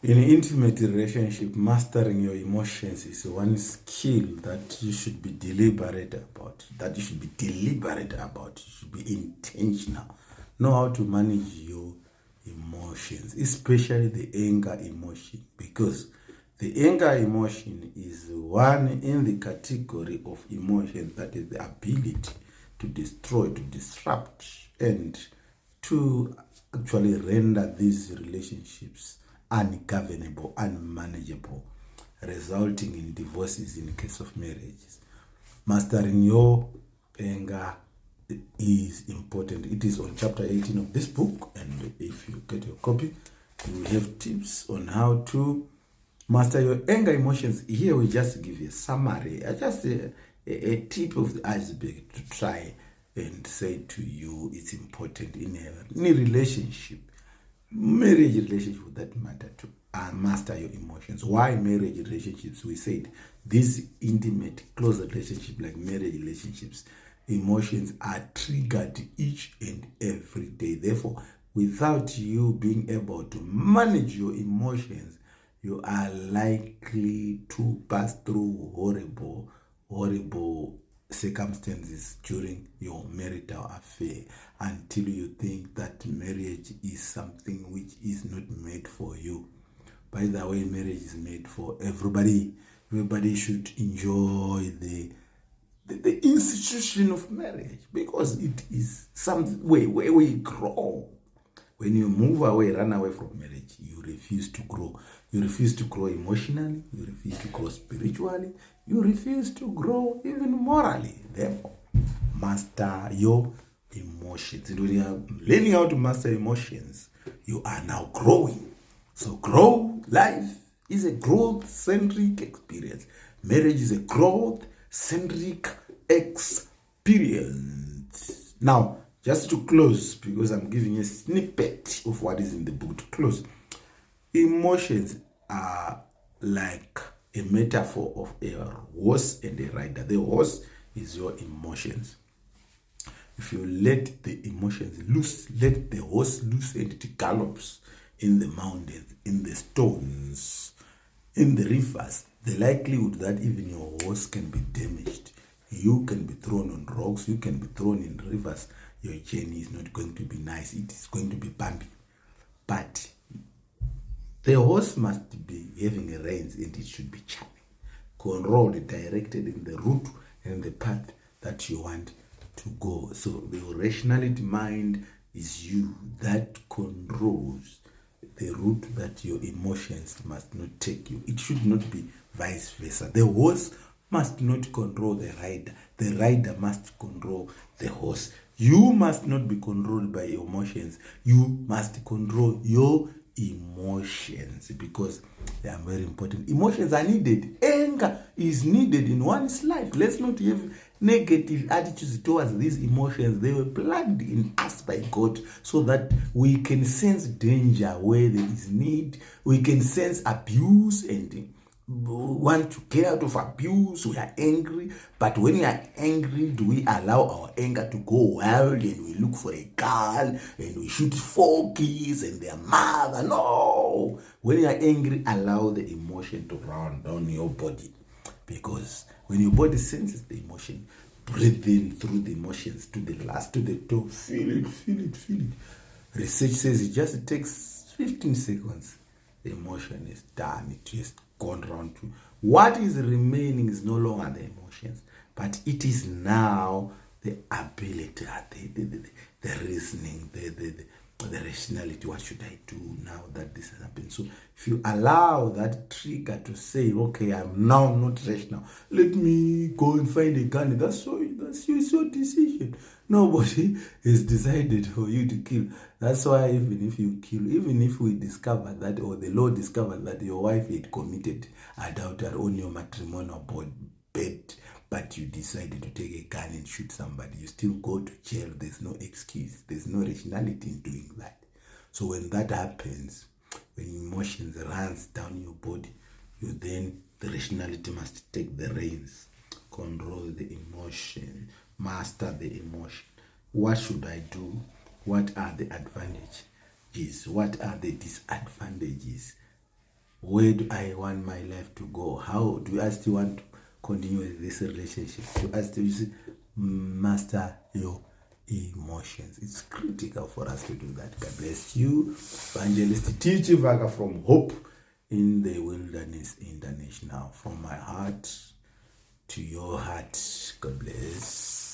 In an intimate relationship, mastering your emotions is one skill that you should be deliberate about. You should be intentional. Know how to manage your emotions, especially the anger emotion, because the anger emotion is one in the category of emotions that is the ability to destroy, to disrupt, and to actually render these relationships ungovernable, unmanageable, resulting in divorces in case of marriages. Mastering your anger is important. It is on chapter 18 of this book, and if you get your copy, you will have tips on how to master your anger emotions. Here we just give you a summary, just a tip of the iceberg to try and say to you it's important in any relationship, marriage relationship for that matter, to master your emotions. Why marriage relationships? We said these intimate, close relationship like marriage relationships, emotions are triggered each and every day. Therefore, without you being able to manage your emotions, you are likely to pass through horrible circumstances during your marital affair until you think that marriage is something which is not made for you. By the way, marriage is made for everybody. Everybody should enjoy the institution of marriage, because it is some way where we grow. When you move away, run away from marriage, you refuse to grow. You refuse to grow emotionally, you refuse to grow spiritually, you refuse to grow even morally. Therefore, master your emotions. And when you are learning how to master emotions, you are now growing. So life is a growth-centric experience. Marriage is a growth-centric experience. Now, just to close, because I'm giving a snippet of what is in the book to close. Emotions are like a metaphor of a horse and a rider. The horse is your emotions. If you let the emotions loose, let the horse loose, and it gallops in the mountains, in the stones, in the rivers, the likelihood that even your horse can be damaged, you can be thrown on rocks, you can be thrown in rivers, your journey is not going to be nice. It is going to be bumpy. But the horse must be having reins, and it should be charming, controlled, directed in the route and the path that you want to go. So the rationality mind is you that controls the route that your emotions must not take you. It should not be vice versa. The horse must not control the rider. The rider must control the horse. You must not be controlled by your emotions. You must control your emotions, because they are very important. Emotions are needed. Anger is needed in one's life. Let's not have negative attitudes towards these emotions. They were plugged in us by God so that we can sense danger where there is need. We can sense abuse and want to get out of abuse. We are angry, but when we are angry, do we allow our anger to go wild and we look for a girl and we shoot 4 kids and their mother? No. When you are angry, allow the emotion to run down your body, because when your body senses the emotion, breathe in through the emotions to the last, to the top. Feel it. Research says it just takes 15 seconds. The emotion is done. It just gone round to what is remaining is no longer the emotions, but it is now the ability, the reasoning, the rationality. What should I do now that this has happened? So if you allow that trigger to say, okay, I'm now not rational, let me go and find a gun, that's your decision. Nobody has decided for you to kill. That's why even if you kill, even if we discover that, or the law discovered that your wife had committed adultery on your matrimonial bed, but you decided to take a gun and shoot somebody, you still go to jail. There's no excuse. There's no rationality in doing that. So when that happens, when emotions runs down your body, the rationality must take the reins, control the emotion, master the emotion. What should I do? What are the advantages? What are the disadvantages? Where do I want my life to go? How do I still want to continue with this relationship? Do I still, you see, master your emotions? It's critical for us to do that. God bless you. Evangelist T.G. Vaga from Hope in the Wilderness International. From my heart to your heart. God bless.